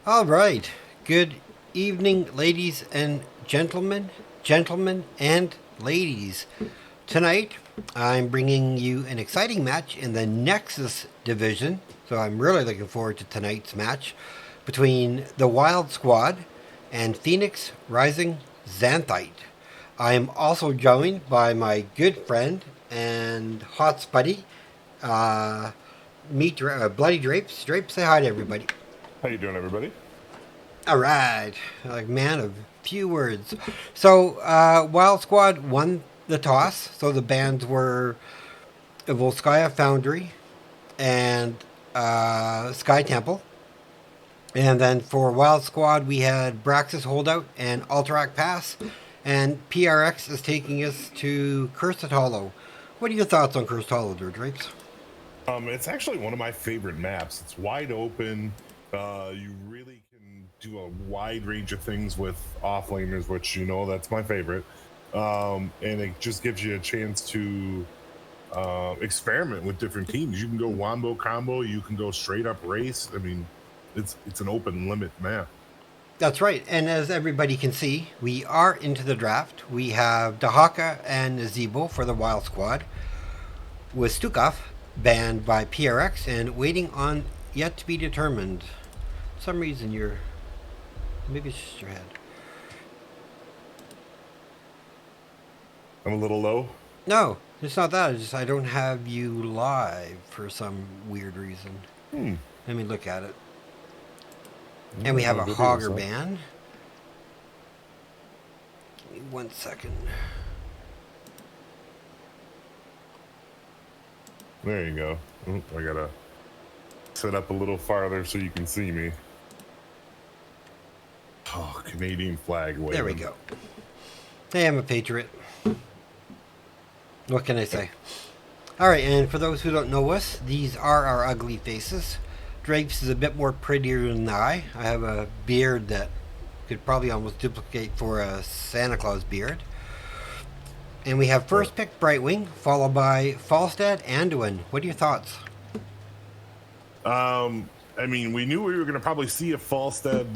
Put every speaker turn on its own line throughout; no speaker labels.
All right. Good evening, ladies and gentlemen and ladies. Tonight, I'm bringing you an exciting match in the Nexus division. So I'm really looking forward to tonight's match between the Wild Squad and Phoenix Rising Xanthite. I am also joined by my good friend and hot spuddy, uh, Bloody Drapes. Drapes, say hi to everybody.
How you doing, everybody?
All right, like man of few words. So, Wild Squad won the toss. So the bands were Volskaya Foundry and Sky Temple. And then for Wild Squad, we had Braxis Holdout and Alterac Pass. And PRX is taking us to Cursed Hollow. What are your thoughts on Cursed Hollow, there, Drapes?
It's actually one of my favorite maps. It's wide open. You really can do a wide range of things with offlaners, which that's my favorite. And it just gives you a chance to experiment with different teams. You can go wombo combo. You can go straight up race. I mean, it's an open limit map.
That's right. And as everybody can see, we are into the draft. We have Dahaka and Nazebo for the Wild Squad, with Stukov banned by PRX and waiting on yet to be determined. For some reason you're... Maybe it's just your head.
I'm a little low.
No, it's not that. It's just I don't have you live for some weird reason. Let me look at it. And we have a Hogger ban. Give me 1 second.
There you go. I gotta set up a little farther so you can see me. Oh, Canadian flag waving.
There we go. Hey, I'm a patriot. What can I say? All right, and for those who don't know us, these are our ugly faces. Drapes is a bit more prettier than I. I have a beard that could probably almost duplicate for a Santa Claus beard. And we have first pick Brightwing, followed by Falstad, Anduin. What are your thoughts?
I mean, we knew we were going to probably see a Falstad.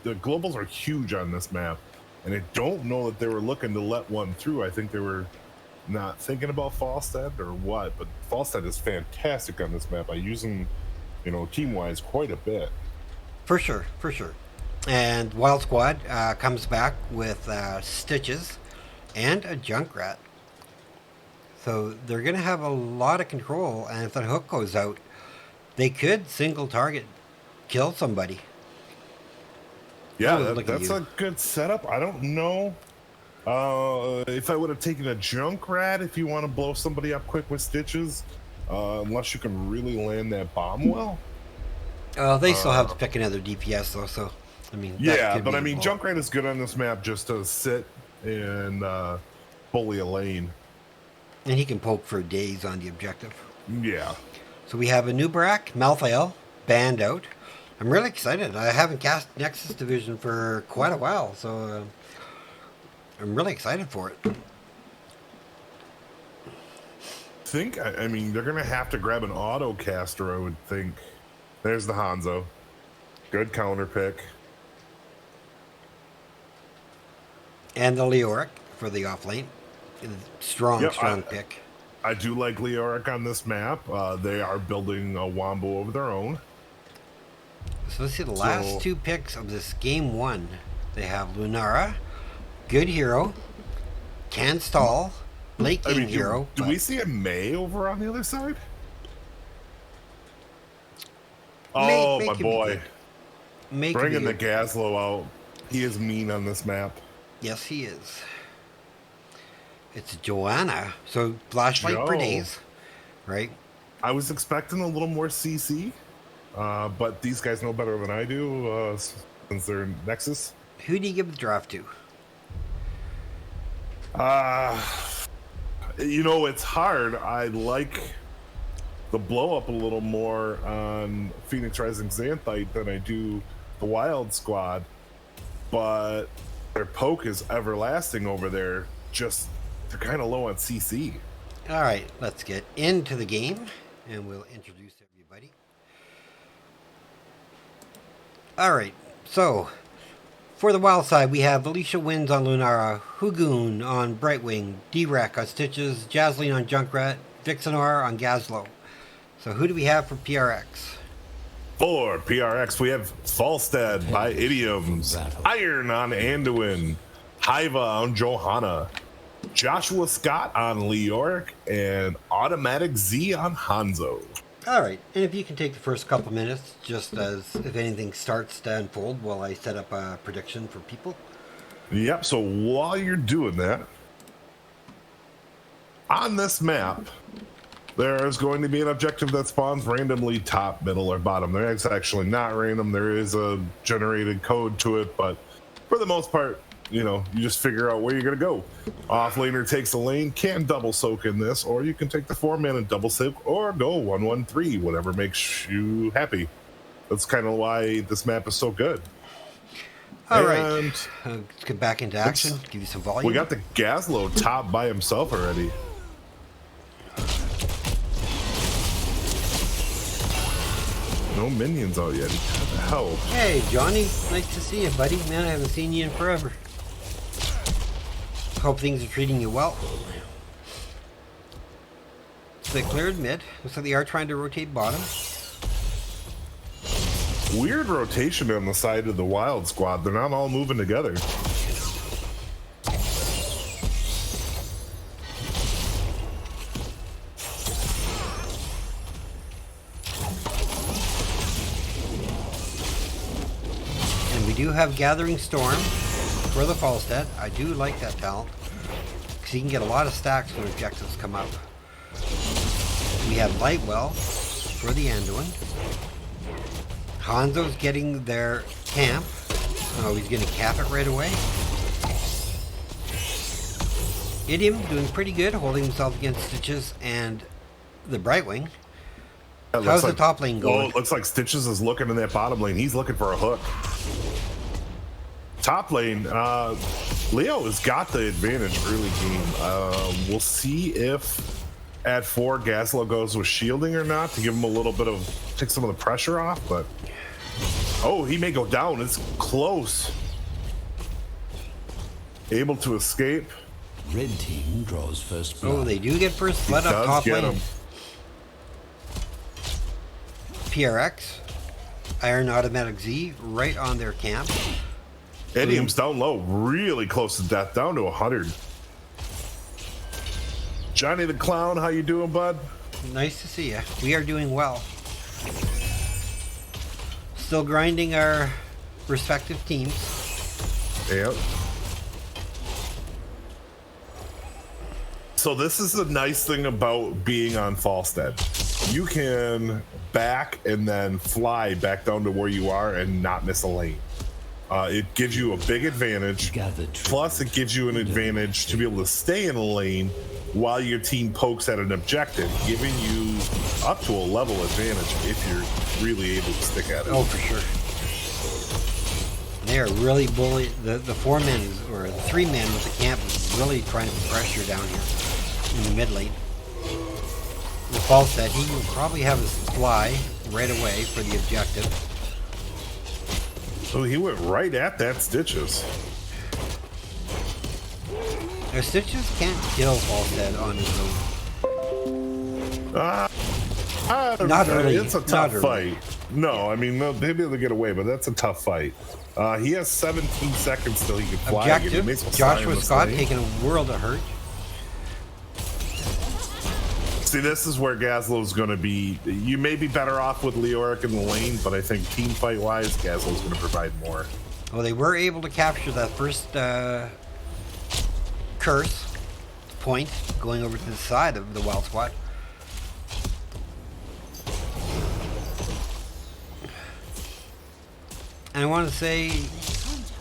The globals are huge on this map, and I don't know that they were looking to let one through. I think they were not thinking about Falstad or what, but Falstad is fantastic on this map. I use him, team-wise quite a bit.
For sure, for sure. And Wild Squad comes back with Stitches and a Junkrat. So they're going to have a lot of control, and if that hook goes out, they could single target kill somebody.
Yeah, that's a good setup. I don't know if I would have taken a Junkrat if you want to blow somebody up quick with Stitches, unless you can really land that bomb well.
They still have to pick another DPS though, so I mean.
Yeah, but I mean, Junkrat is good on this map just to sit and bully a lane.
And he can poke for days on the objective.
Yeah.
So we have a new Barak, Malthael, banned out. I'm really excited. I haven't cast Nexus Division for quite a while, so I'm really excited for it.
I mean, they're going to have to grab an auto caster, I would think. There's the Hanzo. Good counter pick.
And the Leoric for the offlane. Strong pick.
I do like Leoric on this map. They are building a Wombo of their own.
So let's see the last two picks of this game one. They have Lunara, good hero, can stall, late game hero.
Do we see a May over on the other side? Oh, my boy. Bringing the Gazlo out. He is mean on this map.
Yes, he is. It's Joanna. So flashlight for days, right?
I was expecting a little more CC, but these guys know better than I do since they're Nexus.
Who do you give the draft to?
It's hard. I like the blow up a little more on Phoenix Rising Xanthite than I do the Wild Squad, but their poke is everlasting over there. Just they're kind of low on CC.
All right, let's get into the game and we'll introduce everybody. All right. So, for the wild side, we have Alicia Wins on Lunara, Hugoon on Brightwing, D-Rec on Stitches, Jazleen on Junkrat, Vixenar on Gazlo. So, who do we have for PRX?
For PRX, we have Falstad by Idioms, Iron on Anduin, Hiva on Johanna, Joshua Scott on Leoric, and Automatic Z on Hanzo.
All right, and if you can take the first couple minutes, just as if anything starts to unfold, while I set up a prediction for people.
Yep, so while you're doing that, on this map, there is going to be an objective that spawns randomly top, middle, or bottom. It's actually not random. There is a generated code to it, but for the most part, you just figure out where you're going to go. Offlaner takes a lane, can double soak in this, or you can take the 4-man and double soak, or go 1-1-3, whatever makes you happy. That's kind of why this map is so good.
All right, let's get back into action, give you some volume.
We got the Gazlo top by himself already. No minions out yet. What the hell?
Hey, Johnny. Nice to see you, buddy. Man, I haven't seen you in forever. Hope things are treating you well. So they cleared mid. Looks like they are trying to rotate bottom.
Weird rotation on the side of the wild squad. They're not all moving together.
We do have Gathering Storm for the Falstad. I do like that talent, because you can get a lot of stacks when objectives come up. We have Lightwell for the Anduin. Hanzo's getting their camp. Oh, he's going to cap it right away. Idiom doing pretty good, holding himself against Stitches and the Brightwing. How's the top lane going?
Oh, it looks like Stitches is looking in that bottom lane. He's looking for a hook. Top lane, Leo has got the advantage early game. We'll see if at 4 Gazlo goes with shielding or not to give him a little bit of, take some of the pressure off, but oh, he may go down. It's close. Able to escape.
Red team draws first blood.
Oh, they do get first blood up top lane. PRX, Iron Automatic Z, right on their camp.
Idiom's down low, really close to death, down to 100. Johnny the Clown, how you doing, bud?
Nice to see you. We are doing well. Still grinding our respective teams.
Yep. So this is the nice thing about being on Falstad. You can back and then fly back down to where you are and not miss a lane. It gives you a big advantage. Plus, it gives you an advantage to be able to stay in a lane while your team pokes at an objective, giving you up to a level advantage if you're really able to stick at it.
Oh, for sure. They are really bullying. The 4-man or the 3-man with the camp is really trying to put pressure down here in the mid lane. The Falstad, he will probably have his fly right away for the objective.
So he went right at that Stitches.
Now, Stitches can't kill Falstad on his own. Not early.
It's a tough fight. No, I mean, maybe they'll get away, but that's a tough fight. He has 17 seconds till he can fly.
Objective, Joshua Scott taking a world of hurt.
See, this is where Gazlo's going to be. You may be better off with Leoric in the lane, but I think team fight wise, Gazlo's going to provide more.
Well, they were able to capture that first curse point going over to the side of the wild squad. And I want to say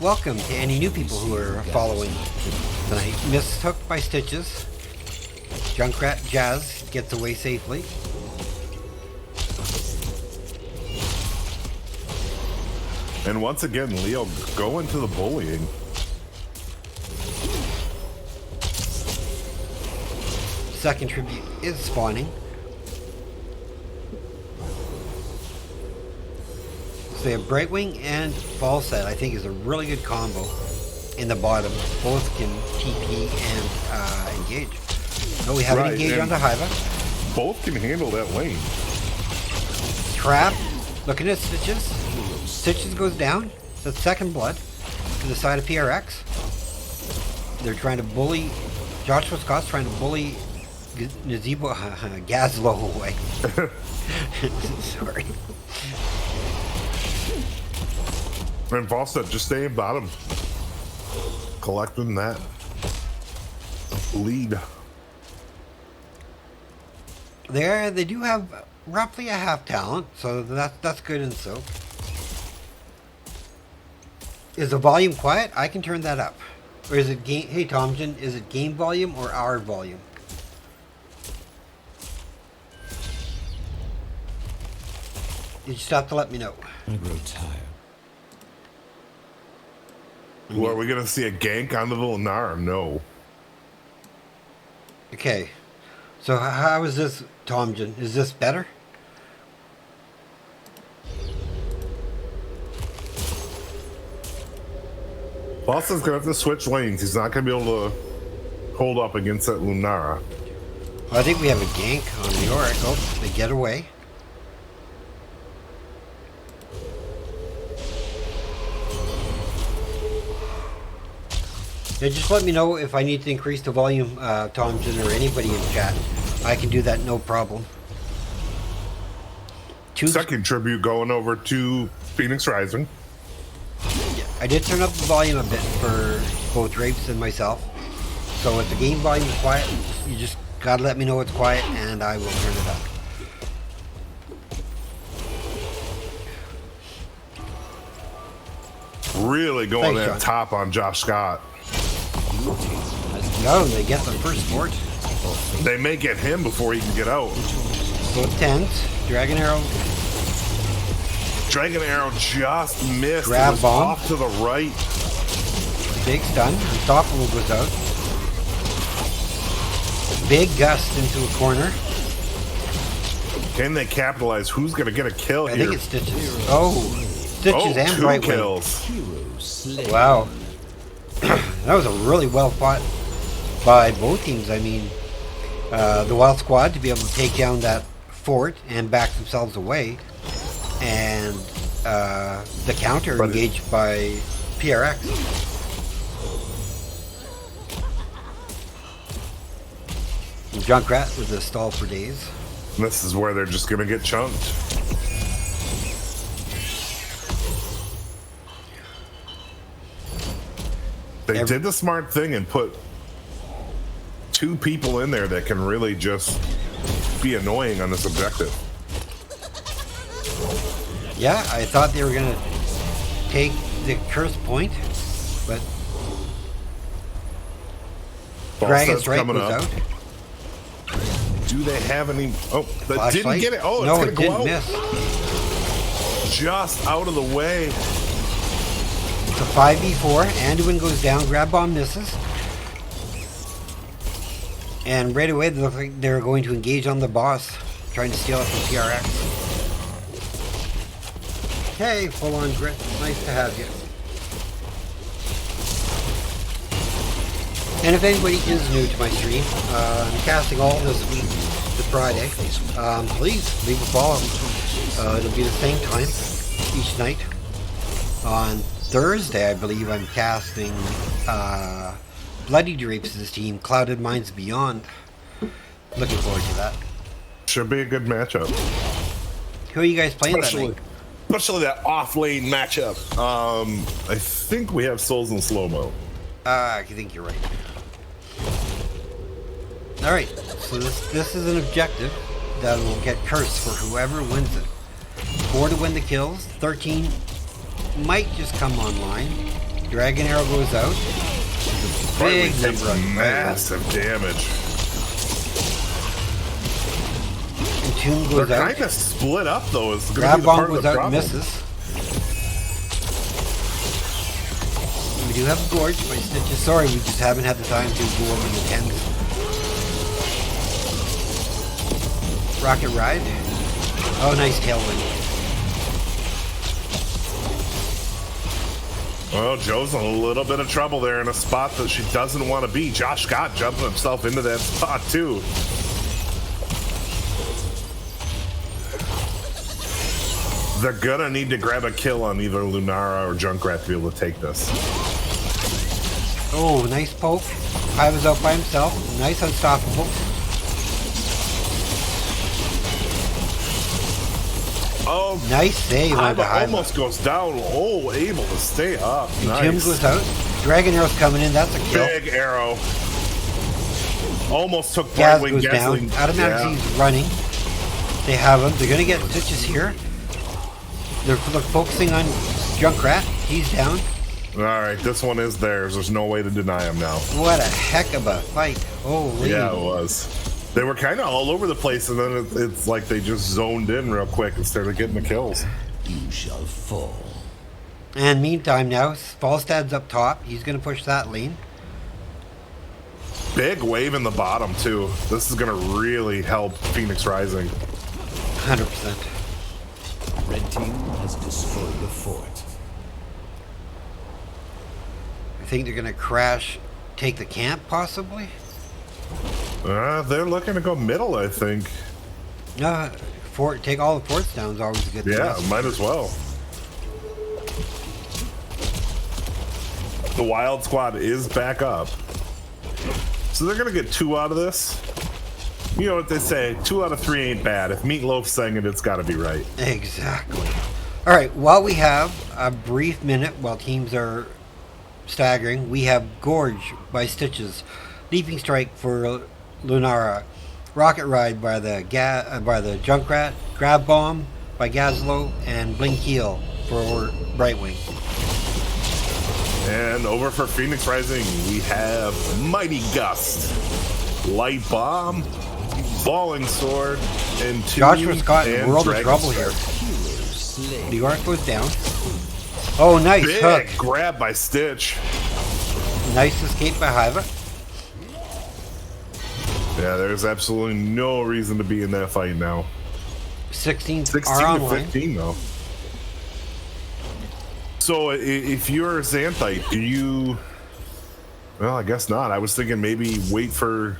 welcome to any new people who are following tonight. Mistook by Stitches. Junkrat Jazz gets away safely.
And once again, Leo going to the bullying.
Second tribute is spawning. So we have Brightwing and Falset, I think is a really good combo in the bottom. Both can TP and engage. No, we haven't engaged onto Hiva.
Both can handle that lane.
Trap, looking at Stitches. Stitches goes down. That's second blood to the side of PRX. They're trying to bully, Joshua Scott's trying to bully Nazebo Gazlo away. Sorry.
And Falstad just staying bottom. Collecting that lead.
They do have roughly a half talent, so that's good in soak. Is the volume quiet? I can turn that up. Or is it game? Hey Tomjin, is it game volume or our volume? You just have to let me know.
I grow tired.
Well, are we gonna see a gank onto the Lunar? No.
Okay. So how is this, Tomjin? Is this better?
Boston's gonna have to switch lanes. He's not gonna be able to hold up against that Lunara.
Well, I think we have a gank on the Yorick. Oh, they get away. Yeah, just let me know if I need to increase the volume, Tomjin, or anybody in chat. I can do that, no problem.
Second tribute going over to Phoenix Rising.
Yeah, I did turn up the volume a bit for both Rapes and myself. So if the game volume is quiet, you just gotta let me know it's quiet and I will turn it up.
Really going
Thanks,
at top on Josh Scott.
No, they get the first fort.
They may get him before he can get out.
Both tens. Dragon Arrow.
Dragon Arrow just missed.
Grab
It was
bomb.
off to the right.
Big stun. Unstoppable goes out. Big gust into a corner.
Can they capitalize? Who's going to get a kill
I
here?
think it's Stitches. Oh, Stitches and
2
Brightwing.
kills.
Wow. That was a really well fought by both teams. I mean, the Wild Squad to be able to take down that fort and back themselves away, and the counter engaged by PRX. And Junkrat with the stall for days.
This is where they're just going to get chunked. They did the smart thing and put 2 people in there that can really just be annoying on this objective.
Yeah, I thought they were going to take the curse point, but Dragon's right
coming
was
up.
out.
Do they have any? Oh, that
Flashlight?
didn't get it. Oh,
no,
it's
it
going to go
didn't
out.
miss.
Just out of the way.
It's a 5v4. Anduin goes down. Grab bomb misses. And right away, they look like they're going to engage on the boss, trying to steal it from PRX. Hey, full on grit. Nice to have you. And if anybody is new to my stream, I'm casting all this week to Friday. Please leave a follow. It'll be the same time each night. On Thursday, I believe I'm casting Bloody Drapes' team, Clouded Minds Beyond. Looking forward to that.
Should be a good matchup.
Who are you guys playing that night?
Especially that off lane matchup. I think we have Souls in slow-mo.
I think you're right. Alright, so this is an objective that will get cursed for whoever wins it. 4 to win the kills, 13 might just come online. Dragon Arrow goes out. Big number of
massive damage.
Entomb goes
They're
out.
kind of split up though. It's going to be
Grab
the
bomb
part of
goes
the
out,
problem.
misses. We do have a gorge by Stitches. Sorry, we just haven't had the time to go over the 10s. Rocket Ride. Oh, nice tailwind.
Well, Joe's in a little bit of trouble there in a spot that she doesn't want to be. Josh Scott jumping himself into that spot too. They're gonna need to grab a kill on either Lunara or Junkrat to be able to take this.
Oh, nice poke. Hiva's out by himself. Nice unstoppable.
Oh,
nice save on the Hiva.
Almost goes down. Oh, able to stay up.
And
nice.
Tim goes out. Dragon Arrow's coming in. That's a kill.
Big arrow. Almost took
Gaz
Brightwing
goes
Gasling.
down. Automatic's running. They have him. They're going to get Stitches here. They're focusing on Junkrat. He's down.
All right, this one is theirs. There's no way to deny him now.
What a heck of a fight. Holy.
Yeah, it was. They were kind of all over the place, and then it's like they just zoned in real quick and started getting the kills.
You shall fall.
And meantime now, Falstad's up top. He's going to push that lane.
Big wave in the bottom, too. This is going to really help Phoenix Rising.
100%.
Red team has destroyed the fort.
I think they're going to crash, take the camp, possibly?
They're looking to go middle, I think.
Take all the forts down is always a good thing.
Yeah, might as well. The Wild Squad is back up. So they're going to get 2 out of this. You know what they say, 2 out of 3 ain't bad. If Meatloaf sang it, it's got to be right.
Exactly. All right, while we have a brief minute while teams are staggering, we have Gorge by Stitches, Leaping Strike for Lunara, Rocket Ride by the Junkrat, Grab Bomb by Gazlo, and Blink Heel for Brightwing.
And over for Phoenix Rising, we have Mighty Gust, Light Bomb, Falling Sword, and
Joshua Scott in World of Trouble here. New York goes down. Oh, nice
Big
hook.
grab by Stitch.
Nice escape by Hiva.
Yeah, there's absolutely no reason to be in that fight now.
16
to
are online.
15, though. So if you're Xanthite, do you... Well, I guess not. I was thinking maybe wait for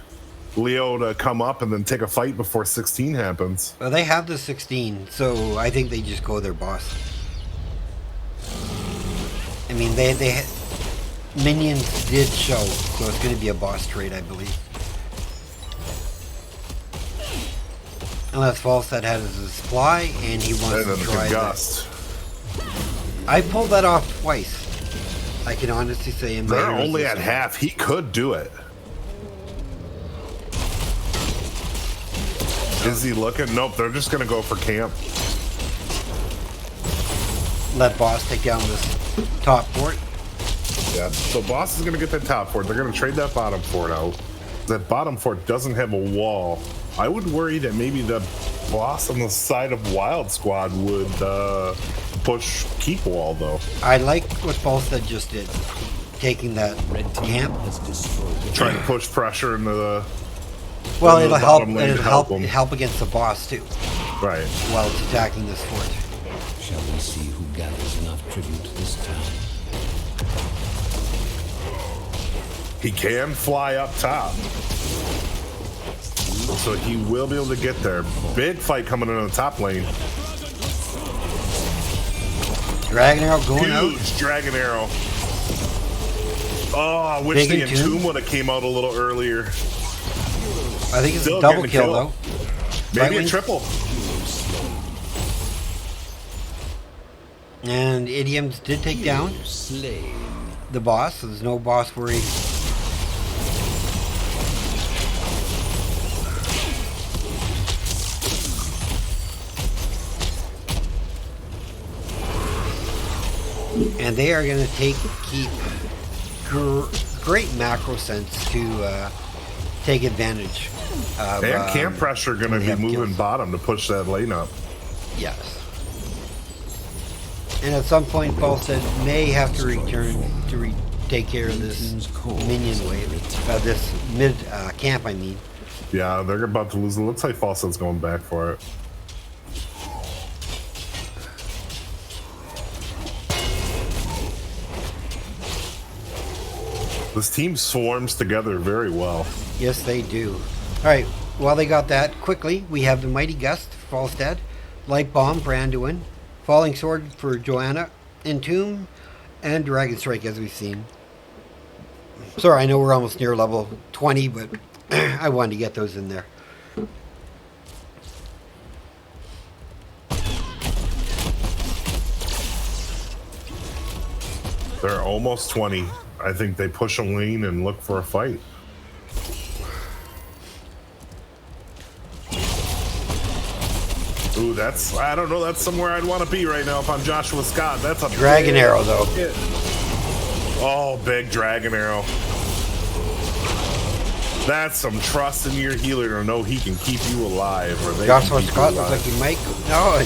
Leo to come up and then take a fight before 16 happens.
Well, they have the 16, so I think they just go their boss. I mean, they minions did show, so it's going to be a boss trade, I believe. Unless Falstad has his supply and he wants to try that. I pulled that off twice. I can honestly say in my
They're only at half. He could do it. Is he looking? Nope, they're just going to go for camp.
Let boss take down this top fort.
Yeah, so boss is going to get that top fort. They're going to trade that bottom fort out. That bottom fort doesn't have a wall. I would worry that maybe the boss on the side of Wild Squad would push keep wall, though.
I like what Falstad just did. Taking that camp.
Trying to push pressure into the...
Well, it'll help.
It'll
help against the boss too.
Right.
While it's attacking this fort.
Shall we see who gathers enough tribute this time?
He can fly up top, so he will be able to get there. Big fight coming in on the top lane.
Dragon Arrow going out.
Huge Dragon Arrow. Oh, I wish the Entomb would have came out a little earlier.
I think it's a double kill, though.
Maybe a triple.
And Idioms did take down the boss, so there's no boss worried. And they are going to keep great macro sense to take advantage of,
and camp pressure going to be moving kills. Bottom to push that lane up.
Yes. And at some point, Falstad may have to return to take care of this minion wave, this mid camp, I mean.
Yeah, they're about to lose. It looks like Falstad's going back for it. This team swarms together very well.
Yes, they do. All right, while they got that, quickly, we have the Mighty Gust, Falstad, Light Bomb for Anduin, Falling Sword for Joanna, Entomb, and Dragon Strike, as we've seen. Sorry, I know we're almost near level 20, but I wanted to get those in there.
They're almost 20. I think they push a lane and look for a fight. Ooh, that's, I don't know, that's somewhere I'd want to be right now if I'm Joshua Scott. That's a
Dragon Arrow, though.
Hit. Oh, big Dragon Arrow. That's some trust in your healer to know he can keep you alive. Or they
Joshua Scott looks like he might. No,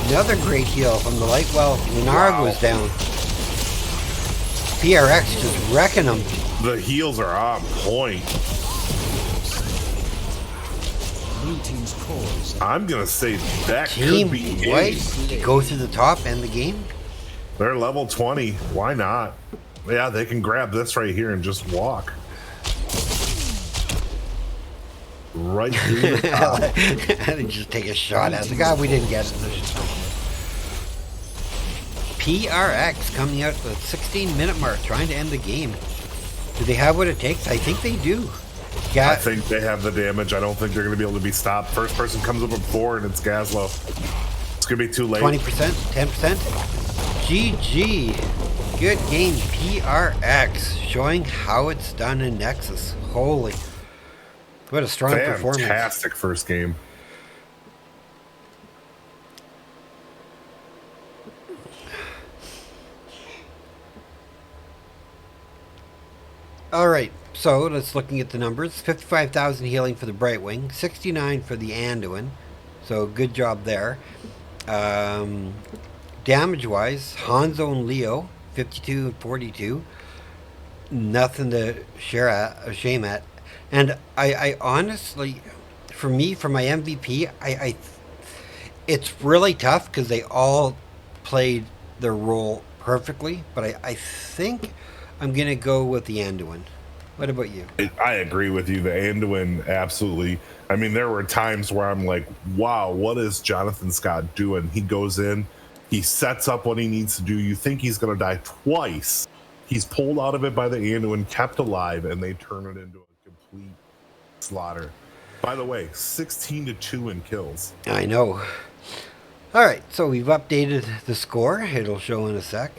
another great heal from the light. Well, Menard was down. PRX just wrecking them.
The heals are on point. I'm gonna say that
Team
could be
White go to the top and the game.
They're level 20. Why not? Yeah, they can grab this right here and just walk. Right through the top.
And just take a shot at the guy. We didn't get it. PRX coming out at the 16-minute mark, trying to end the game. Do they have what it takes? I think they do.
I think they have the damage. I don't think they're going to be able to be stopped. First person comes up with 4, and it's Gazlo. It's going to be too late.
20%, 10%. GG. Good game, PRX. Showing how it's done in Nexus. Holy. What a strong performance.
Fantastic first game.
All right, so let's looking at the numbers. 55,000 healing for the Brightwing, 69 for the Anduin. So good job there. Damage-wise, Hanzo and Leo, 52 and 42. Nothing to shame at. And I honestly, for me, for my MVP, it's really tough because they all played their role perfectly. But I think I'm going to go with the Anduin. What about you?
I agree with you. The Anduin, absolutely. I mean, there were times where I'm like, wow, what is Jonathan Scott doing? He goes in, he sets up what he needs to do. You think he's going to die twice. He's pulled out of it by the Anduin, kept alive, and they turn it into a complete slaughter. By the way, 16-2 in kills.
I know. All right, so we've updated the score. It'll show in a sec.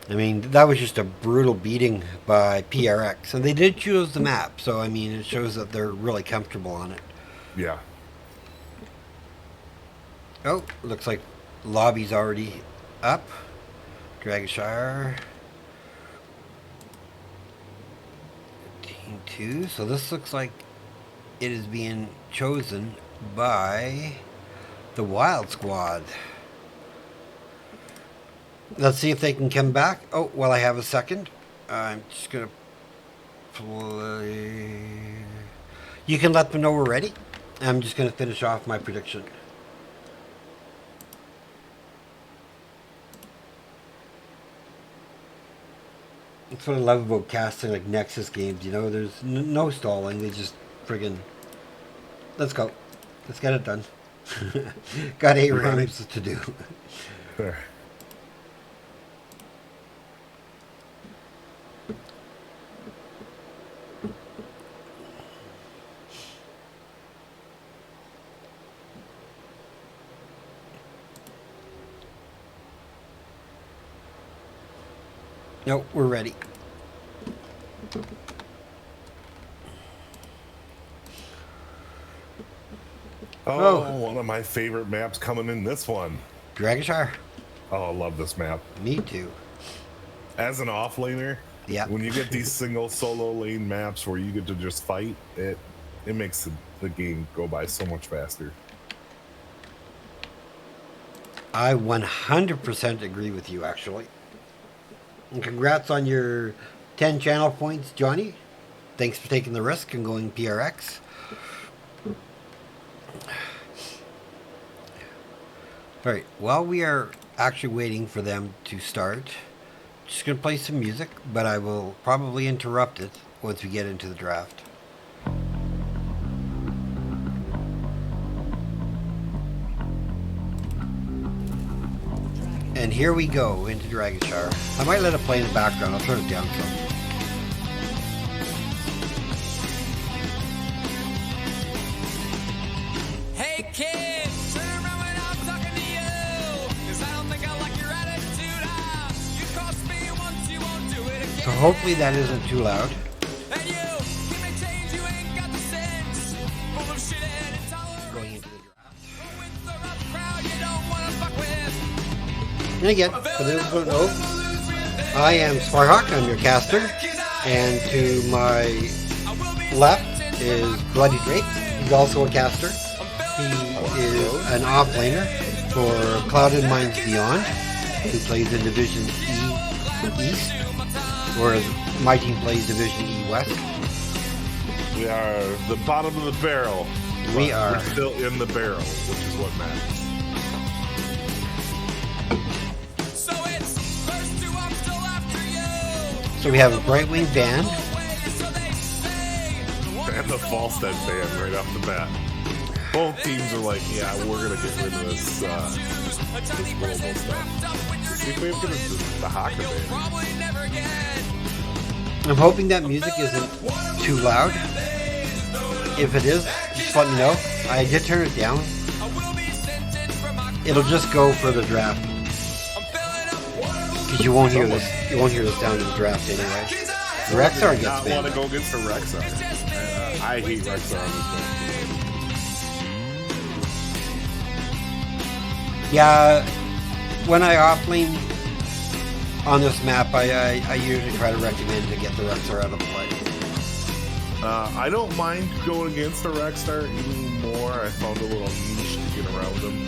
I mean, that was just a brutal beating by PRX. And they did choose the map, so, I mean, it shows that they're really comfortable on it.
Yeah.
Oh, looks like lobby's already up. Dragonshire. Team 2. So this looks like it is being chosen by the Wild Squad. Let's see if they can come back. Oh, well, I have a second. I'm just going to play. You can let them know we're ready. I'm just going to finish off my prediction. That's what I love about casting like Nexus games. You know, there's no stalling. They just friggin'. Let's go. Let's get it done. Got 8 rounds to do.
There.
Nope, we're ready.
Oh, one of my favorite maps coming in this one.
Dragonshire.
Oh, I love this map.
Me too.
As an offlaner,
Yeah.
when you get these single solo lane maps where you get to just fight, it makes the game go by so much faster.
I 100% agree with you, actually. And congrats on your 10 channel points, Johnny. Thanks for taking the risk and going PRX. All right, while we are actually waiting for them to start, just going to play some music, but I will probably interrupt it once we get into the draft. And here we go into Dragon Shower. I might let it play in the background. I'll turn it down some.
Hey kid, turn around when I'm talking to you, 'cause I don't think I like your attitude. You crossed me once, you won't do it again.
So hopefully that isn't too loud.
And you can make change, you ain't got the sense. Full of shit and intolerance.
Going into the draft.
With the rough crowd you don't wanna fuck with.
And again, for those who don't know, I am Sparhawk, I'm your caster, and to my left is Bloody Drake, he's also a caster. He is an offlaner for Clouded Minds Beyond, who plays in Division E East, whereas my team plays Division E West.
We are the bottom of the barrel.
We
but
are.
We're still in the barrel, which is what matters.
So it's first two, I'm still after you.
So we have a Brightwing band,
So they say.
And the Falstead band right off the bat. Both teams are like, yeah, we're gonna get rid of this global stuff. See if we can get the Haka band.
Probably never get.
I'm hoping that music isn't too loud. If it is, just let me know. I did turn it down.
I will be sentenced for my.
It'll just go for the draft.
I'm filling up.
Because you won't hear this. You won't hear this down in the draft anyway. Rexar gets
I want to
banned.
go against the Rexar. I hate Rexar on this one.
Yeah, when I offlane on this map, I usually try to recommend to get the Rexar out of play.
I don't mind going against the Rexar anymore. I found a little niche to get around them.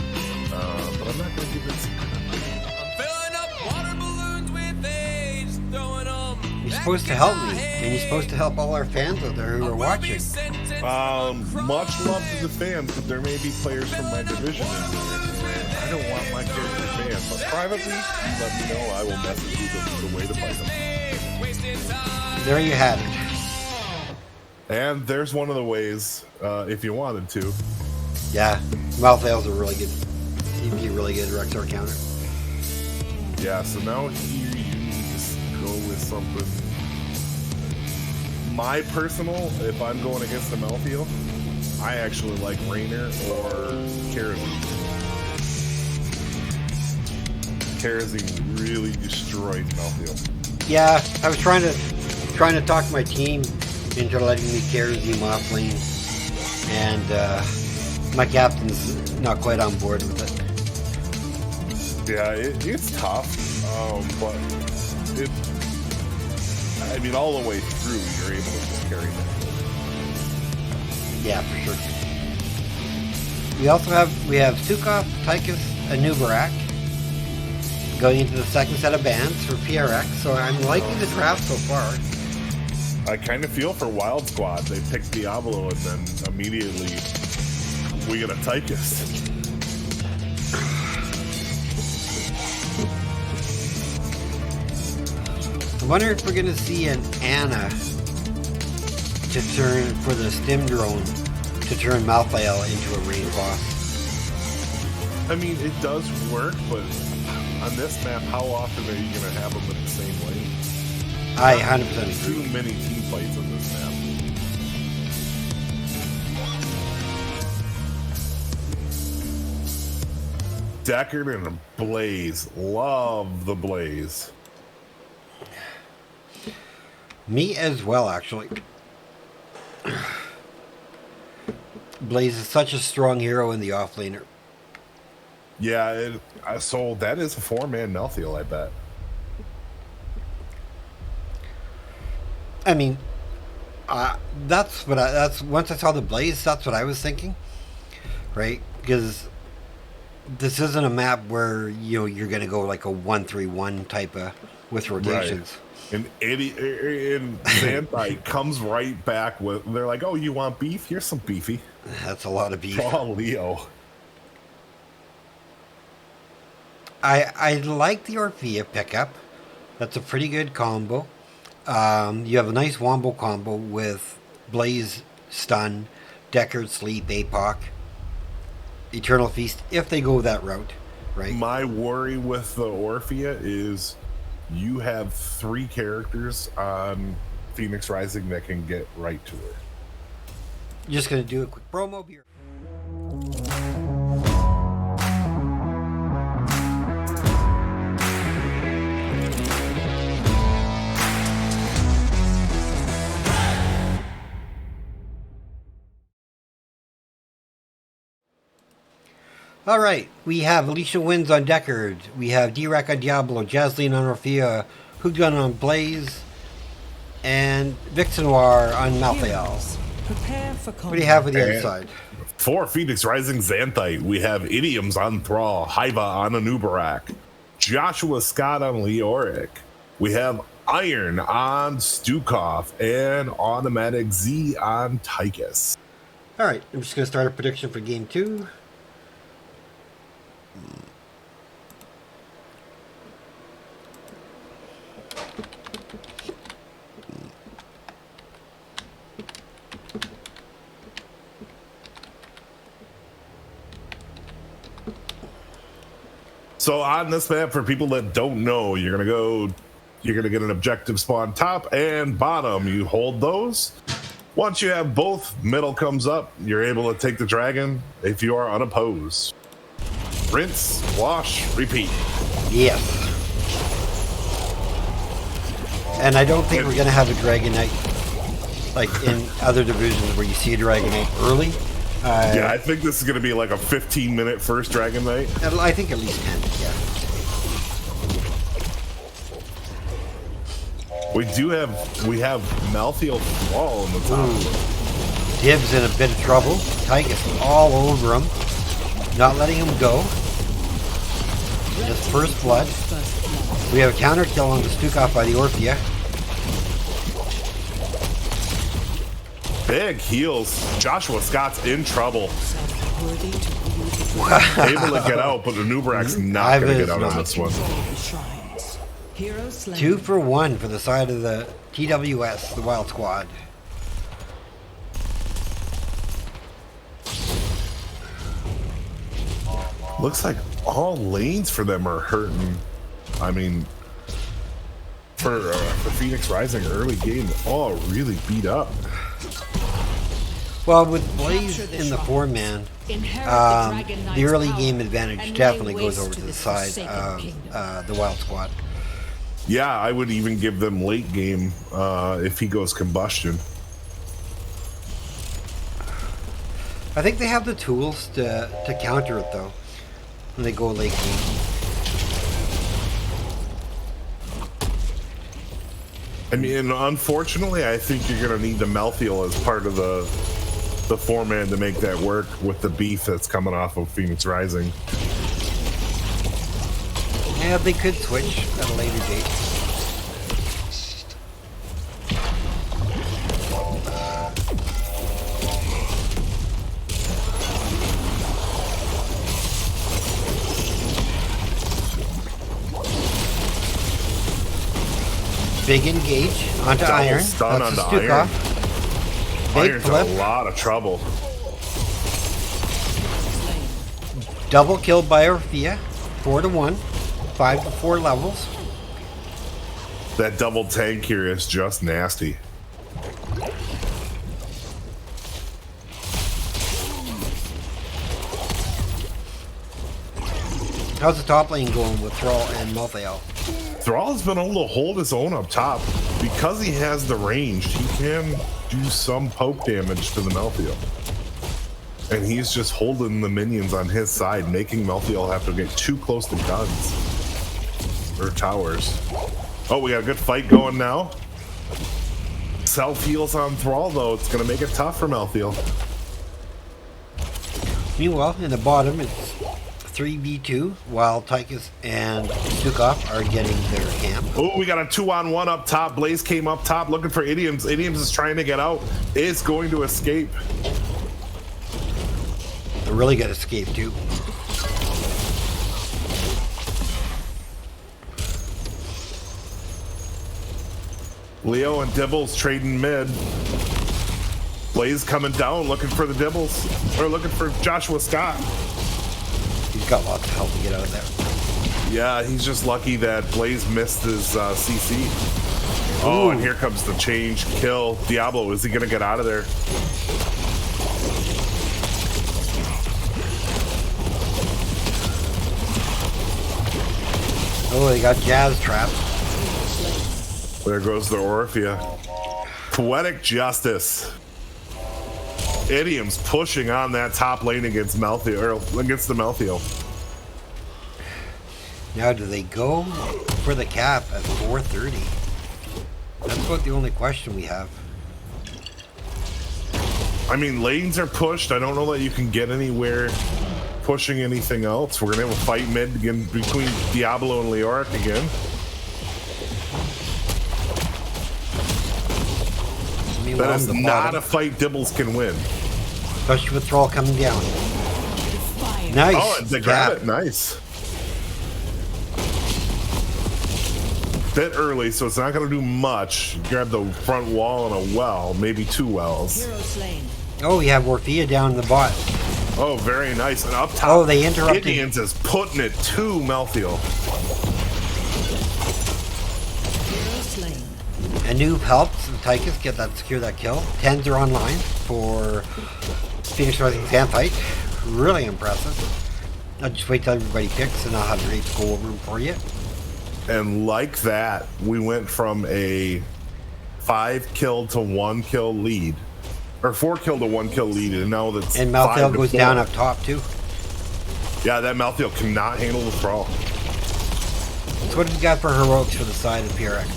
But I'm not going to give it.
I'm filling up water balloons with age, throwing them.
You're supposed to help me, and you're supposed to help all our fans out there who are watching.
Much love to the fans, but there may be players from my division in here. I don't want my character banned, but privately, you let me know. I will message you the way to fight them.
There you had it.
And there's one of the ways, if you wanted to.
Yeah, Malthael's a really good. He'd be a really good Rexar counter.
Yeah, so now here you need to go with something. My personal, if I'm going against the Malthael, I actually like Rainer or Kerosene. Kerosene really destroyed Malthael.
Yeah, I was trying to talk my team into letting me Kerosene offlane, and my captain's not quite on board with it.
Yeah, it's tough, but I mean, all the way through, you're able to just carry that.
Yeah, for sure. We have Sukov, Tychus, and Nubarak going into the second set of bans for PRX, so I'm liking the draft so far.
I kind of feel for Wild Squad. They picked Diablo and then immediately we get a Tychus.
I wonder if we're going to see an Anna to turn for the stim drone to turn Malthael into a rain boss.
I mean, it does work, but on this map, how often are you going to have them in the same lane?
I 100%
Too
agree.
many team fights on this map. Deckard and Blaze. Love the Blaze.
Me as well, actually. Blaze is such a strong hero in the offlaner.
Yeah, so that is a 4-man Malthael, I bet.
I mean, that's once I saw the Blaze, that's what I was thinking, right? Because this isn't a map where you're going to go like a 1-3-1 type of with rotations.
Right. And Xanthite comes right back with. They're like, "Oh, you want beef? Here's some beefy."
That's a lot of beef.
Oh, Leo.
I like the Orphea pickup, That's a pretty good combo. You have a nice wombo combo with Blaze, Stun, Deckard, Sleep, APOC, Eternal Feast, if they go that route, right?
My worry with the Orphea is you have 3 characters on Phoenix Rising that can get right to her.
Just going to do a quick promo here. All right, we have Alicia Wins on Deckard. We have D-Rack on Diablo, Jaslene on Orphea, Hoogdun on Blaze, and Vixenoir on Malthael.
Prepare for combat.
What do you have with the other
And
side?
For Phoenix Rising Xanthite, we have Idioms on Thrall, Hiva on Anubarak, Joshua Scott on Leoric. We have Iron on Stukov and Automatic Z on Tychus.
All right, I'm just going to start a prediction for Game 2.
So on this map, for people that don't know, you're gonna get an objective spawn top and bottom. You hold those. Once you have both, middle comes up. You're able to take the dragon if you are unopposed. Rinse, wash, repeat.
Yes. And I don't think we're going to have a Dragon Knight like in other divisions where you see a Dragon Knight early.
Yeah, I think this is going to be like a 15-minute first Dragon Knight.
I think at least 10, yeah.
We have Malthael Thrall on the top.
Dib's in a bit of trouble. Tychus all over him. Not letting him go. Just first blood. We have a counter kill on the Stukov by the Orphea.
Big heals. Joshua Scott's in trouble. Able to get out, but the Nubarak's not going to get out on this one.
2 for 1 for the side of the TWS, the Wild Squad.
Looks like all lanes for them are hurting. I mean, for Phoenix Rising early game, all really beat up.
Well, with Blaze in the 4-man, the early game advantage definitely goes over to the side of the Wild Squad.
Yeah, I would even give them late game if he goes combustion.
I think they have the tools to counter it, though, when they go late game.
I mean, unfortunately, I think you're going to need the Malthael as part of the 4-man to make that work with the beef that's coming off of Phoenix Rising.
Yeah, they could switch at a later date. Big engage onto
Double
Iron.
stun
That's a
onto Iron.
Stukov. Big
Iron's
flip.
in a lot of trouble.
Double kill by Orphea. 4 to 1. 5 to 4 levels.
That double tank here is just nasty.
How's the top lane going with Thrall and Malthael?
Thrall's been able to hold his own up top. Because he has the range, he can do some poke damage to the Malthael. And he's just holding the minions on his side, making Malthael have to get too close to guns. Or towers. Oh, we got a good fight going now. Self-heals on Thrall, though. It's going to make it tough for Malthael.
Meanwhile, in the bottom, it's 3v2, while Tychus and Stukov are getting their camp.
Oh, we got a 2-on-1 up top. Blaze came up top looking for Idioms. Idioms is trying to get out. Is going to escape.
A really good escape, too.
Leo and Dibbles trading mid. Blaze coming down looking for the Dibbles. Or looking for Joshua Scott.
He's got lots of help to get out of there.
Yeah, he's just lucky that Blaze missed his CC. Oh, and here comes the change kill. Diablo, is he going to get out of there?
Oh, they got Jazz trapped.
There goes the Orphea. Poetic Justice. Idiom's pushing on that top lane against Malthael, or against the Malthael.
Now, do they go for the cap at 4:30? That's about the only question we have.
I mean, lanes are pushed. I don't know that you can get anywhere pushing anything else. We're going to have a fight mid again between Diablo and Leoric again.
Meanwhile,
That is
on the
not
bottom,
a fight Dibbles can win.
especially with Thrall coming down. Nice.
Oh, and they grab
Cap.
it. Nice. Bit early, so it's not going to do much. Grab the front wall and a well, maybe 2 wells.
Hero slain.
Oh, we have Orphea down in the bot.
Oh, very nice. And up top,
Oh, they interrupted.
Gideon's is putting it to Malthael.
Hero slain.
Anub helped Tychus get that, secure that kill. 10s are online for Phoenix Rising Xanthite. Really impressive. I'll just wait till everybody picks and I'll have Rafe go over them for you.
And like that, we went from a 5 kill to 1 kill lead. Or 4 kill to 1 kill lead, and now that's
And
5
Malthael
to
goes
4.
down up top too.
Yeah, that Malthael cannot handle the Thrall.
So what do we got for heroics for the side of PRX?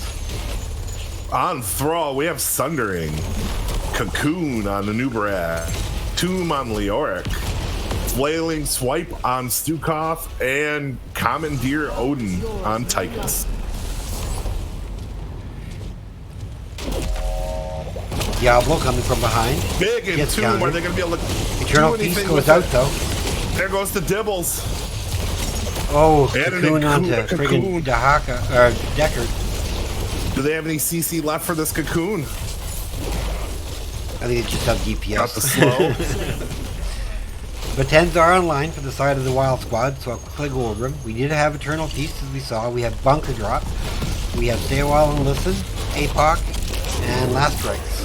On Thrall, we have Sundering, Cocoon on the Nubarak, Tomb on Leoric, Flailing Swipe on Stukov, and Commandeer Odin on Tychus.
Diablo coming from behind.
Big and
Gets
Tomb,
countered.
are they going to be able to
Eternal
do
Feast
anything
goes
with
out
it?
though.
There goes the Dibbles.
Oh,
And an
Cocoon onto
Cocoon.
friggin' Dahaka, or Deckard.
Do they have any CC left for this Cocoon?
I think it's just have DPS.
Got the slow.
But 10s are online for the side of the Wild Squad, so I'll quickly go over them. We did have Eternal Feast, as we saw. We have Bunker Drop. We have Stay a While and Listen, APOC, and Last Strikes.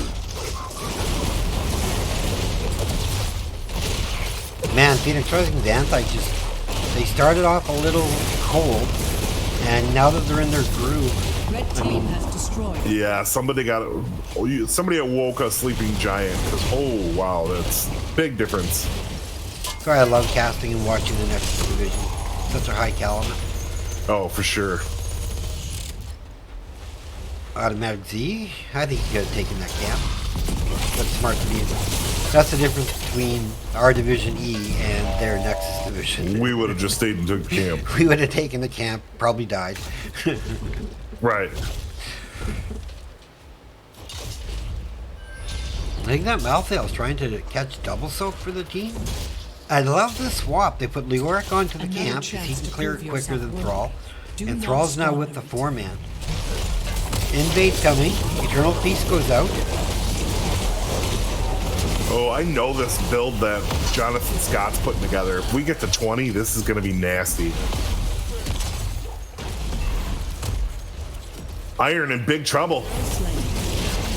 Man, Phoenix Rising Xanthite just... They started off a little cold, and now that they're in their groove,
Red team has destroyed.
Yeah, somebody awoke a sleeping giant. 'Cause, oh, wow, that's big difference.
so I love casting and watching the Nexus division. Such a high caliber.
Oh, for sure.
Automatic Z, I think you could have taken that camp. That's smart to be. That's the difference between our Division E and their Nexus division.
We would have just stayed and took camp.
We would have taken the camp, probably died.
Right.
I think that Malthael's trying to catch double soak for the team. I love the swap. They put Leoric onto the
Another
camp because he
chance
can
to
clear it
prove
quicker
yourself
than
worthy.
Thrall.
Do
And
not
Thrall's now
stall
with the
on
4-man. Invade coming. Eternal Feast goes out.
Oh, I know this build that Jonathan Scott's putting together. If we get to 20, this is going to be nasty. Iron in big trouble.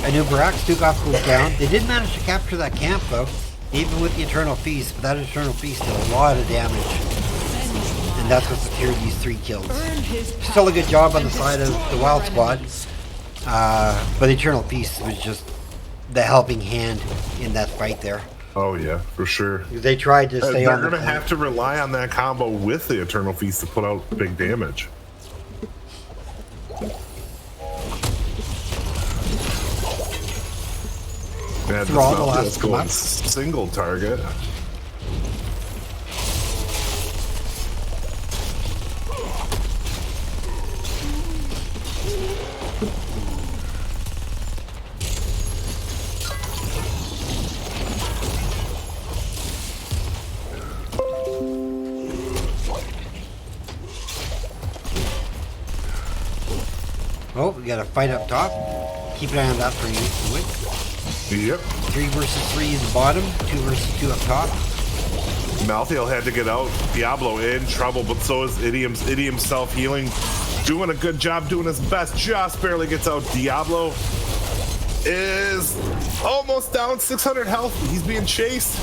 I knew Barak Stukov goes down. They did manage to capture that camp though, even with the Eternal Feast, but that Eternal Feast did a lot of damage. And that's what secured these 3 kills. Still a good job on the side of the Wild Squad, but the Eternal Feast was just the helping hand in that fight there.
Oh, yeah, for sure.
They tried to stay
They're
on the
going to have
point.
to rely on that combo with the Eternal Feast to put out big damage. Yeah, this
Thrall, the
Malthael's
last
going
come up.
single target.
Oh, we got a fight up top. keep an eye on that for you.
Yep.
3 versus 3 is the bottom, 2 versus 2 up top.
Malthael had to get out. Diablo in trouble, but so is Idiom's. Idiom self-healing. Doing a good job, doing his best. Just barely gets out. Diablo is almost down 600 health. He's being chased.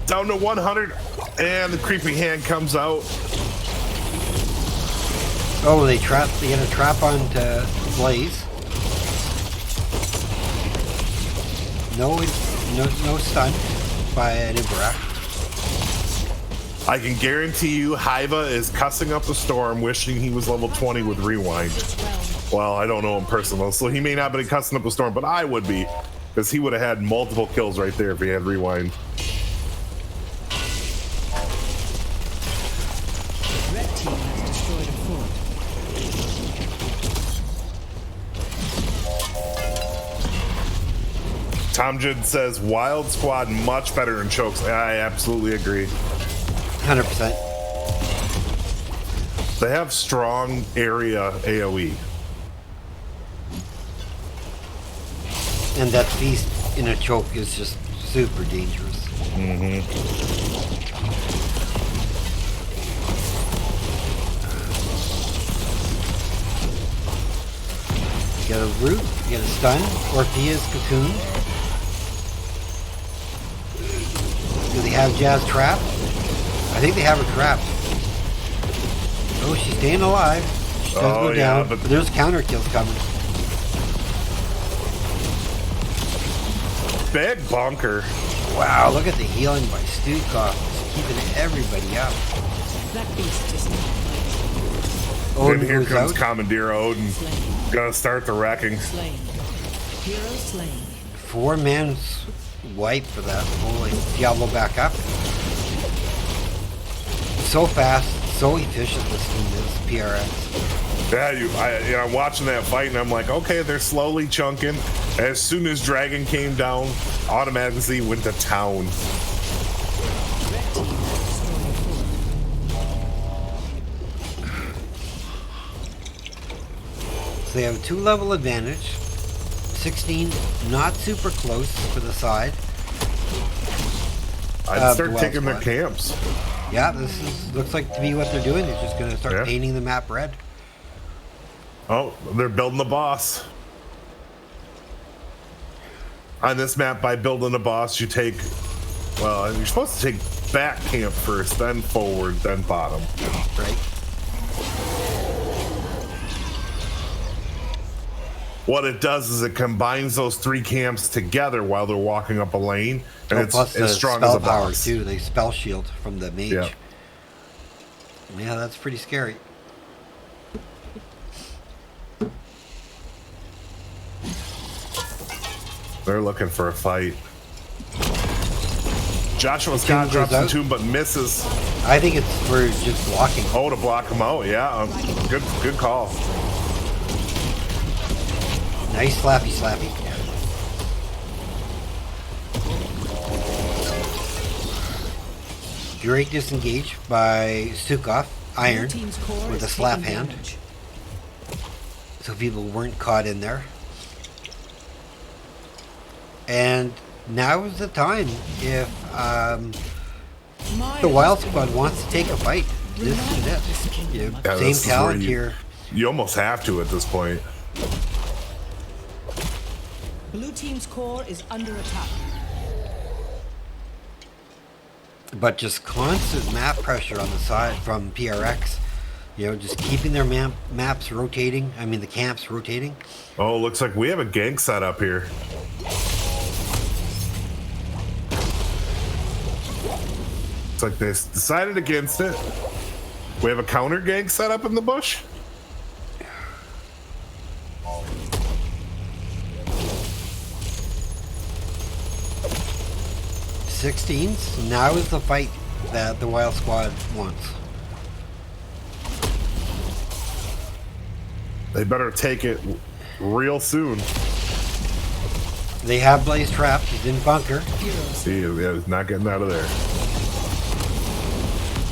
Down to 100. And the creepy hand comes out.
Oh, they get a trap onto Blaze. No stun by an Ibarak.
I can guarantee you Hiva is cussing up a storm, wishing he was level 20 with Rewind. Well, I don't know him personally, so he may not be cussing up a storm, but I would be, because he would have had multiple kills right there if he had Rewind.
Red team has destroyed a fort.
Tomjid says Wild Squad much better than Chokes. I absolutely agree.
100%.
They have strong area AoE.
And that feast in a choke is just super dangerous.
Mm-hmm.
You get a root, you get a stun, Orphea's cocooned. Do they have Jazz trapped? I think they have her trapped. Oh, she's staying alive. She does go
yeah,
down, but there's counter kills coming.
Big bunker.
Wow, look at the healing by Stukov. Just keeping everybody up.
That beast just not fight.
Odin
And here
goes
comes
out.
Commandeer Odin. Gonna start the wrecking.
Slain. Hero slain.
4-man's wipe for that. Holy Diablo back up. So fast, so efficient this team is, PRX.
Yeah, I'm watching that fight and I'm like, okay, they're slowly chunking. As soon as Dragon came down, automatically went to town.
So they have a 2-level advantage. 16, not super close for the side.
I'd start
Wild
taking their
Squad.
camps.
Yeah, looks like to be what they're doing. They're just going to start
Yeah.
painting the map red.
Oh, they're building the boss. On this map, by building the boss, you take, well, you're supposed to take back camp first, then forward, then bottom.
Right?
What it does is it combines those 3 camps together while they're walking up a lane, and it's
plus the
as strong
spell
as a
power
boss.
too. They spell shield from the mage.
Yeah.
Yeah, that's pretty scary.
They're looking for a fight. Joshua
Tomb
Scott
goes
drops the
out.
tomb but misses.
I think it's for just blocking.
Oh, to block him out. Yeah, good call.
Nice slappy. Great disengage by Stukov, Iron,
Blue team's core
with a
is
slap
taking
hand.
damage.
So people weren't caught in there. And now is the time if
My
the Wild Squad wants to take a fight. This is it. You know,
Yeah,
same
this is where
talent
you-
here.
You almost have to at this point.
Blue team's core is under attack.
But just constant map pressure on the side from PRX. You know, just keeping their maps rotating. I mean, the camps rotating.
Oh, looks like we have a gank set up here. It's like they decided against it. We have a counter gank set up in the bush.
Sixteens. Now is the fight that the Wild Squad wants.
They better take it real soon.
They have Blaze trapped. He's in bunker.
See, yeah, he's not getting out of there.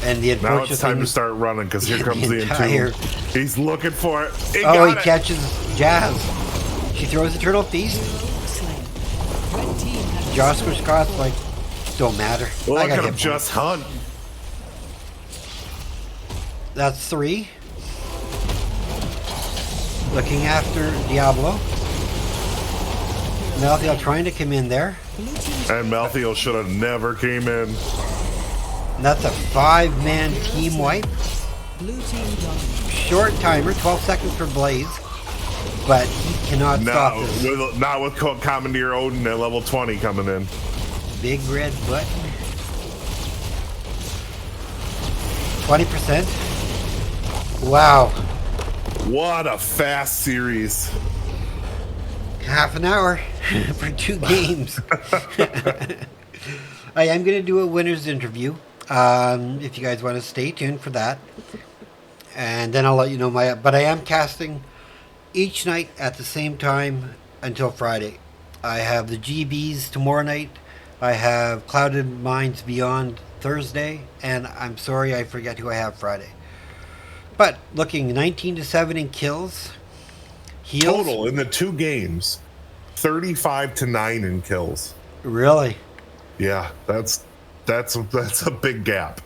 And the
Now
unfortunate
it's time
thing
to
is-
start running because here
Yeah,
comes
the
the
entire-
entomb. He's looking for it. He
Oh,
got
he
it.
catches Jazz. She throws Eternal Feast.
Slain. Red team has
Joshua Scott's like, don't matter.
Look
I got
at him
hit
just hunt.
That's 3. Looking after Diablo. Malthael trying to come in there.
blue team.
And Malthael should have never came in.
And that's a 5-man team wipe.
Blue team dominates.
Short timer, 12 seconds for Blaze. But he cannot stop this.
Not with Commandeer Odin at level 20 coming in.
Big red button. 20%. Wow.
What a fast series.
Half an hour for 2 games. I am going to do a winner's interview. If you guys want to stay tuned for that. And then I'll let you know but I am casting each night at the same time until Friday. I have the GBs tomorrow night. I have Clouded Minds Beyond Thursday. And I'm sorry I forget who I have Friday. But looking 19-7 in kills. Heals.
Total in the 2 games, 35-9 in kills.
Really?
Yeah, that's a big gap.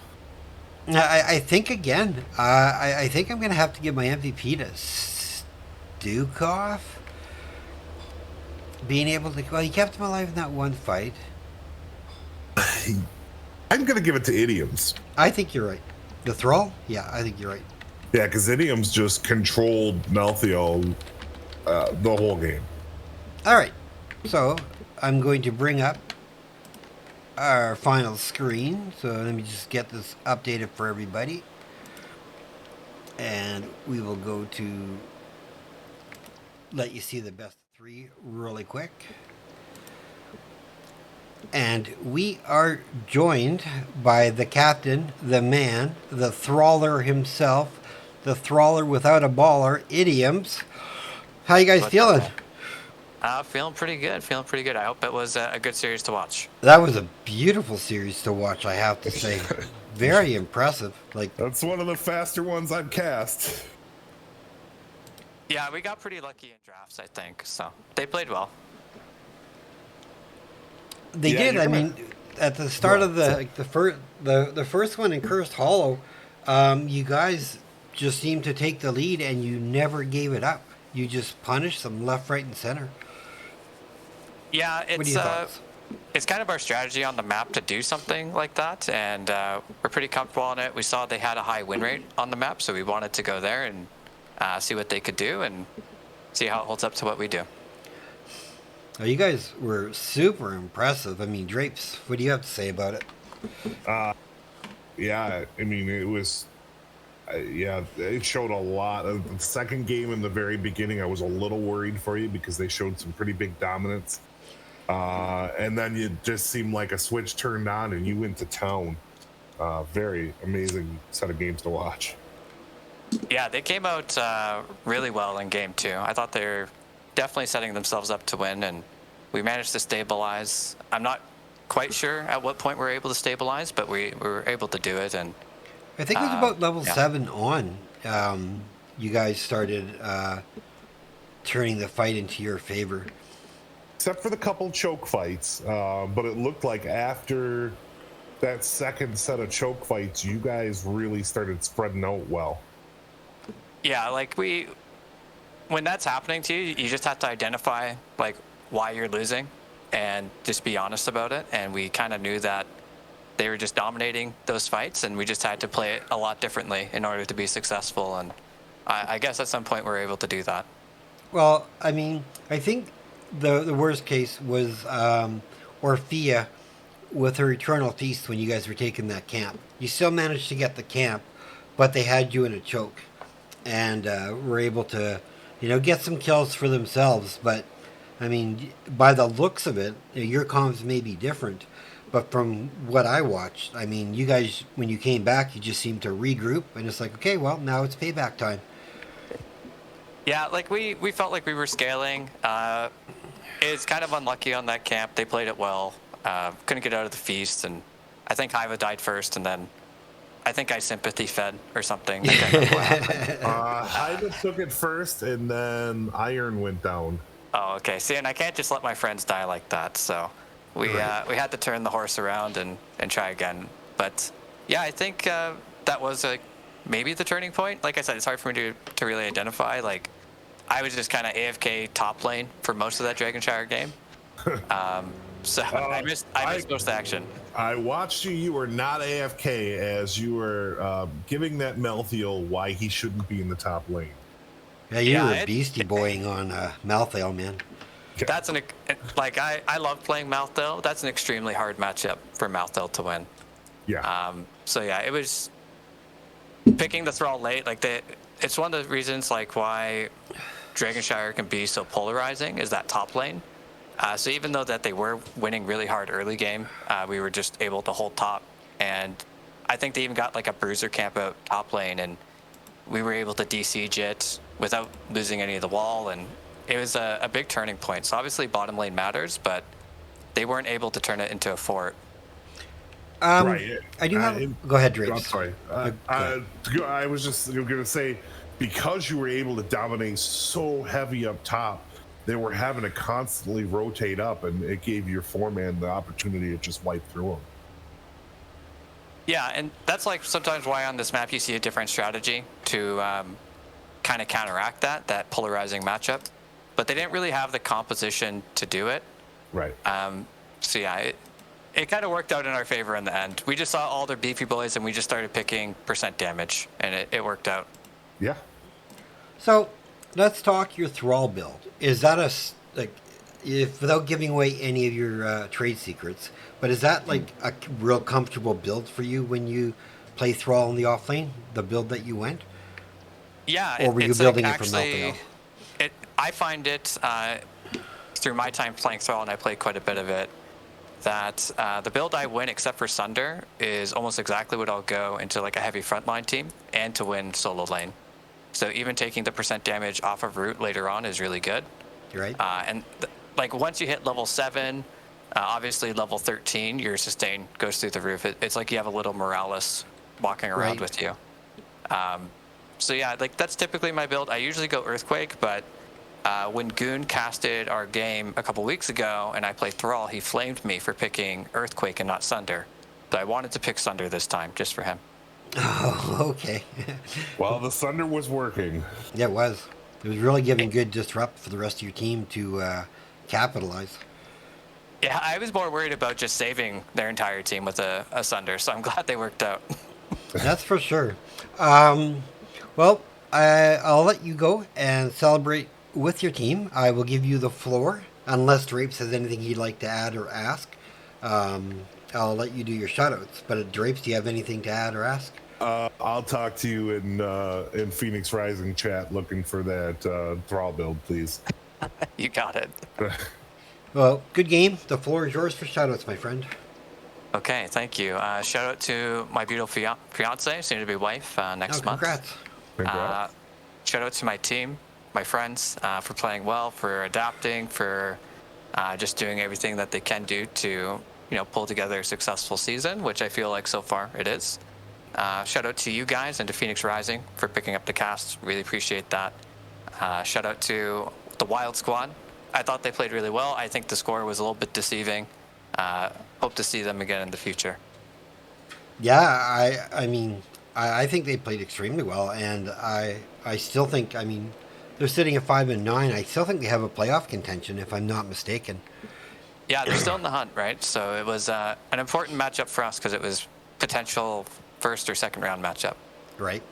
I think again. I think I'm going to have to give my MVP to Stukov. Being able to, well, he kept him alive in that one fight.
I'm gonna give it to Idioms.
I think you're right. The Thrall? Yeah, I think you're right.
Yeah, because Idioms just controlled Malthael the whole game.
All right. So I'm going to bring up our final screen. So let me just get this updated for everybody. And we will go to let you see the best 3 really quick. And we are joined by the captain, the man, the Thrawler himself, the Thrawler without a baller, Idioms. How you guys feeling?
Feeling pretty good. I hope it was a good series to watch.
That was a beautiful series to watch, I have to say. Very impressive. Like,
That's one of the faster ones I've cast.
Yeah, we got pretty lucky in drafts, I think. So they played well.
they
Yeah,
did.
you're
I
right.
mean, at the start of the first one in Cursed Hollow, you guys just seemed to take the lead, and you never gave it up. You just punished them left, right, and center.
Yeah,
What are
it's
your thoughts?
it's kind of our strategy on the map to do something like that, and we're pretty comfortable on it. We saw they had a high win rate on the map, so we wanted to go there and see what they could do and see how it holds up to what we do.
Oh, you guys were super impressive. I mean, Drapes, what do you have to say about it?
Yeah, I mean, it was. Yeah, it showed a lot. The second game in the very beginning, I was a little worried for you because they showed some pretty big dominance. And then it just seemed like a switch turned on and you went to town. Very amazing set of games to watch.
Yeah, they came out really well in game 2. I thought they were definitely setting themselves up to win, and we managed to stabilize. I'm not quite sure at what point we were able to stabilize, but we were able to do it. And
I think it was about level
yeah.
7 on. You guys started turning the fight into your favor.
Except for the couple choke fights. But it looked like after that second set of choke fights, you guys really started spreading out well.
yeah, like when that's happening to you, you just have to identify like why you're losing and just be honest about it. And we kind of knew that they were just dominating those fights, and we just had to play it a lot differently in order to be successful. And I guess at some point we were able to do that.
Well, I mean, I think the worst case was Orphea with her Eternal Feast when you guys were taking that camp. You still managed to get the camp, but they had you in a choke. And were able to, get some kills for themselves. But, I mean, by the looks of it, your comms may be different. But from what I watched, I mean, you guys, when you came back, you just seemed to regroup. And it's like, okay, well, now it's payback time.
Yeah, like we felt like we were scaling. It's kind of unlucky on that camp. They played it well. Couldn't get out of the feast, and I think Hiva died first, and then I think I sympathy fed or something. I can't remember what happened.
Hyda took it first, and then Iron went down.
Oh, okay. See, and I can't just let my friends die like that. So we had to turn the horse around and try again. But yeah, I think that was maybe the turning point. Like I said, it's hard for me to really identify. Like I was just kind of AFK top lane for most of that Dragonshire game. So I missed most of the action.
I watched you. You were not AFK as you were giving that Malthael why he shouldn't be in the top lane.
Yeah, you were beastie boying on Malthael, man.
That's I love playing Malthael. That's an extremely hard matchup for Malthael to win.
Yeah.
So yeah, it was picking the Thrall late. It's one of the reasons why Dragonshire can be so polarizing is that top lane. So even though that they were winning really hard early game, we were just able to hold top. And I think they even got a bruiser camp out top lane, and we were able to de-siege it without losing any of the wall. And it was a big turning point. So obviously bottom lane matters, but they weren't able to turn it into a fort.
Right.
I do have... Go ahead, Drake.
I'm sorry. I was just going to say, because you were able to dominate so heavy up top, they were having to constantly rotate up, and it gave your 4-man the opportunity to just wipe through them.
Yeah, and that's sometimes why on this map you see a different strategy to kind of counteract that polarizing matchup. But they didn't really have the composition to do it.
Right.
So yeah, it kind of worked out in our favor in the end. We just saw all their beefy boys, and we just started picking % damage, and it worked out.
Yeah.
So let's talk your Thrall build. Is that if without giving away any of your trade secrets, but is that a real comfortable build for you when you play Thrall in the offlane? The build that you went?
Yeah.
Or were you building it from Malthael?
I find it through my time playing Thrall, and I played quite a bit of it, that the build I win, except for Sunder, is almost exactly what I'll go into a heavy frontline team and to win solo lane. So even taking the % damage off of root later on is really good.
You're right.
And once you hit level 7, obviously level 13, your sustain goes through the roof. It's like you have a little Morales walking around with you. So yeah, that's typically my build. I usually go Earthquake, but when Goon casted our game a couple weeks ago and I played Thrall, he flamed me for picking Earthquake and not Sunder. So I wanted to pick Sunder this time just for him.
Oh, okay.
Well, the Thunder was working.
Yeah, it was. It was really giving good disrupt for the rest of your team to capitalize.
Yeah, I was more worried about just saving their entire team with a Sunder, so I'm glad they worked out.
That's for sure. Well, I'll let you go and celebrate with your team. I will give you the floor, unless Drapes has anything he'd like to add or ask. I'll let you do your shoutouts. But Drapes, do you have anything to add or ask?
I'll talk to you in Phoenix Rising chat looking for that Thrall build, please.
You got it.
Well, good game. The floor is yours for shoutouts, my friend.
Okay, thank you. Shout out to my beautiful fiance, soon to be wife, next month.
Congrats.
Shout out to my team, my friends, for playing well, for adapting, for just doing everything that they can do to pull together a successful season, which I feel like so far it is. Shout out to you guys and to Phoenix Rising for picking up the cast. Really appreciate that. Shout out to the Wild Squad. I thought they played really well. I think the score was a little bit deceiving. Hope to see them again in the future.
Yeah, I mean, I think they played extremely well, and I still think, they're sitting at 5-9. I still think they have a playoff contention, if I'm not mistaken.
Yeah, they're still in the hunt, right? So it was an important matchup for us because it was potential first or second round matchup.
Right.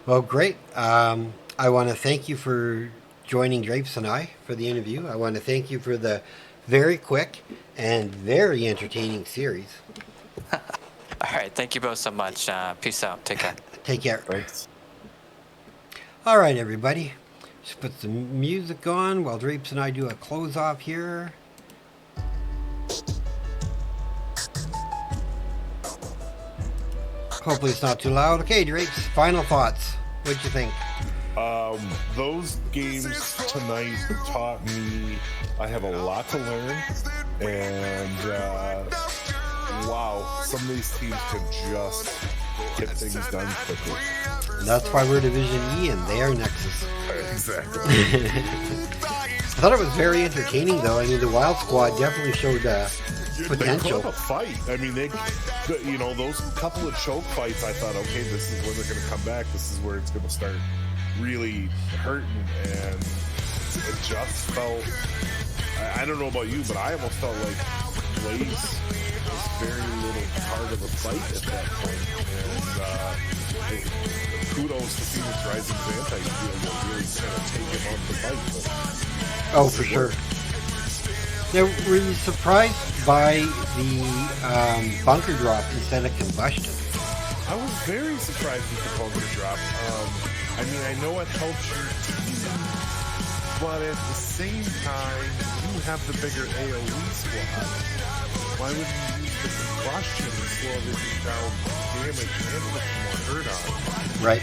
Well, great. I want to thank you for joining Drapes and I for the interview. I want to thank you for the very quick and very entertaining series.
All right. Thank you both so much. Peace out. Take care.
Take care.
Thanks.
All right, everybody. Just put some music on while Drapes and I do a close off here. Hopefully it's not too loud. Okay, Drapes, final thoughts. What'd you think?
Those games tonight taught me I have a lot to learn, and wow, some of these teams can just get things done quickly.
And that's why we're Division E and they are Nexus.
Exactly.
I thought it was very entertaining, though. I mean, the Wild Squad definitely showed
They
potential.
put up a fight. I mean, those couple of choke fights, I thought, okay, this is when they're going to come back. This is where it's going to start really hurting. And it just felt, I don't know about you, but I almost felt like Blaze was very little part of the fight at that point. And kudos to Phoenix Rising Xanthite to be able to really kind of take him out of the fight. But
Oh, for sure. Now, were you surprised by the bunker drop instead of combustion?
I was very surprised with the bunker drop. I mean, I know it helps your team, but at the same time, you have the bigger AoE squad. Why wouldn't you use the combustion to slow everything down, damage, and put some more hurt on?
Right.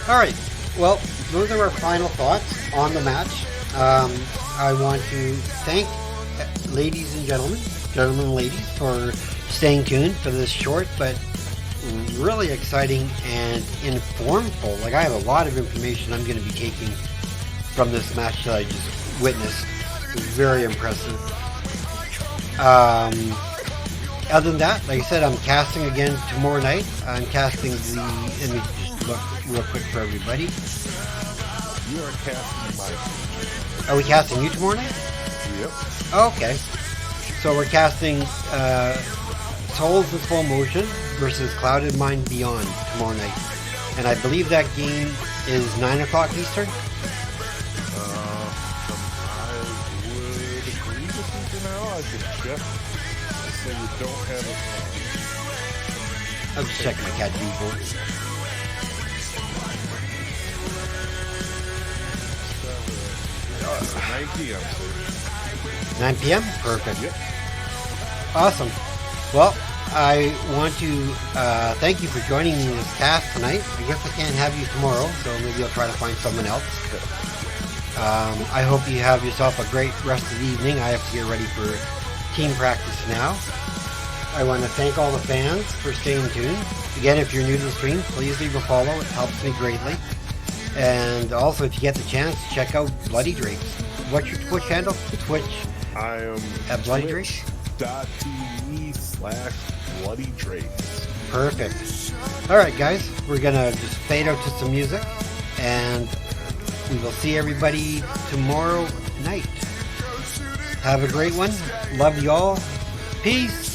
All right. Well, those are our final thoughts on the match. I want to thank ladies and gentlemen and ladies, for staying tuned for this short but really exciting and informful. Like, I have a lot of information I'm going to be taking from this match that I just witnessed. It was very impressive. Other than that, like I said, I'm casting again tomorrow night. I'm casting let me just look real quick for everybody.
You are casting my.
Are we casting you tomorrow night?
Yep.
Okay. So we're casting Souls in Full Motion versus Clouded Mind Beyond tomorrow night. And I believe that game is 9 o'clock Eastern.
I would agree with you for now. I could check. So you don't have it.
I'm just checking my cat keyboard.
It's 9 p.m.
9 p.m.? Perfect.
Yep.
Awesome. Well, I want to thank you for joining me in this cast tonight. I guess I can't have you tomorrow, so maybe I'll try to find someone else. I hope you have yourself a great rest of the evening. I have to get ready for team practice now. I want to thank all the fans for staying tuned. Again, if you're new to the stream, please leave a follow. It helps me greatly. And also, if you get the chance, check out Bloody Drapes. What's your Twitch handle? Twitch
I am
at Bloody Drapes?
twitch.tv/Bloody Drapes.
Perfect. Alright, guys. We're going to just fade out to some music. And we will see everybody tomorrow night. Have a great one. Love you all. Peace.